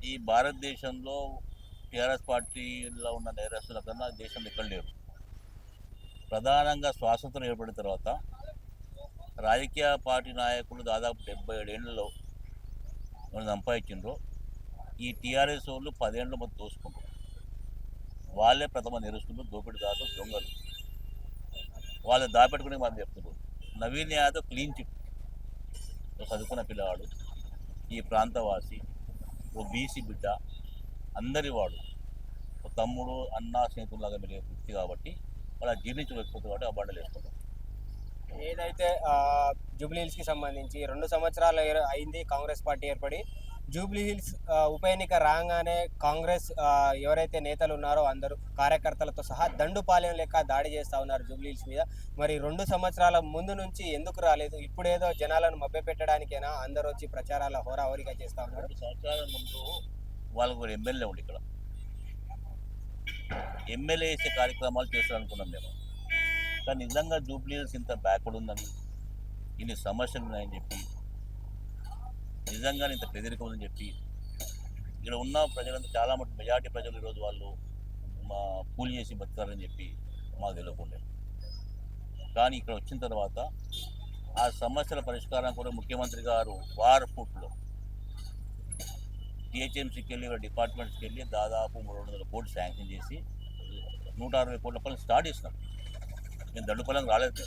ఈ భారతదేశంలో టీఆర్ఎస్ పార్టీలో ఉన్న నేరస్తుల కన్నా దేశంలో ఎక్కడ లేరు. ప్రధానంగా స్వాతంత్రం ఏర్పడిన తర్వాత రాజకీయ పార్టీ నాయకులు దాదాపు 77 ఏళ్లలో మనం సంపాదించిండ్రు. ఈ టీఆర్ఎస్ వాళ్ళు 10 ఏళ్ళు మొత్తం దోసుకుంటారు. వాళ్ళే ప్రథమ నేరస్తులు, దోపిడీదారులు, దొంగలు. వాళ్ళు దాపెట్టుకుని మనం చెప్తున్నారు. నవీన్ యాదవ్ క్లీన్ చిట్, చదువుకున్న పిల్లవాడు, ఈ ప్రాంతవాసి, ఓ బీసీ బిడ్డ, అందరి వాడు, ఓ తమ్ముడు అన్న స్నేహితులాగా మెలిగే వ్యక్తి కాబట్టి వాళ్ళు జీర్ణించలేకపోతే కాబట్టి ఆ బండలు వేసుకుంటారు. ఏదైతే జూబ్లీ హిల్స్కి సంబంధించి 2 సంవత్సరాలు అయింది కాంగ్రెస్ పార్టీ ఏర్పడి. జూబ్లీ హిల్స్ ఉప ఎన్నిక రాగానే కాంగ్రెస్ ఎవరైతే నేతలు ఉన్నారో అందరూ కార్యకర్తలతో సహా దండుపాలెం లెక్క దాడి చేస్తూ ఉన్నారు జూబ్లీ హిల్స్ మీద. మరి 2 సంవత్సరాల ముందు నుంచి ఎందుకు రాలేదు? ఇప్పుడేదో జనాలను మభ్యపెట్టడానికైనా అందరూ వచ్చి ప్రచారాల హోరాహోరీగా చేస్తూ ఉన్నారు. 2 సంవత్సరాల ముందు వాళ్ళకు ఒక ఎమ్మెల్యే ఉండి ఇక్కడ ఎమ్మెల్యే చేసే కార్యక్రమాలు చేస్తారనుకున్నాం మేము. కానీ నిజంగా జూబ్లీ హిల్స్ ఇంత బ్యాక్వర్డ్ ఉందని, ఇన్ని సమస్యలు ఉన్నాయని చెప్పి, నిజంగా ఇంత పెదరికం ఉందని చెప్పి, ఇక్కడ ఉన్న ప్రజలంతా చాలా మటు మెజార్టీ ప్రజలు ఈరోజు వాళ్ళు మా కూలి చేసి బతుకారని చెప్పి మాకు తెలియకుండా. కానీ ఇక్కడ వచ్చిన తర్వాత ఆ సమస్యల పరిష్కారం కూడా ముఖ్యమంత్రి గారు వార్ ఫుట్లో టీహెచ్ఎంసీకి వెళ్ళి డిపార్ట్మెంట్స్కి వెళ్ళి దాదాపు 300 కోట్లు శాంక్షన్ చేసి 160 కోట్ల పనులు స్టార్ట్ చేసినాం. మేము దండుపల్లం రాలేదు.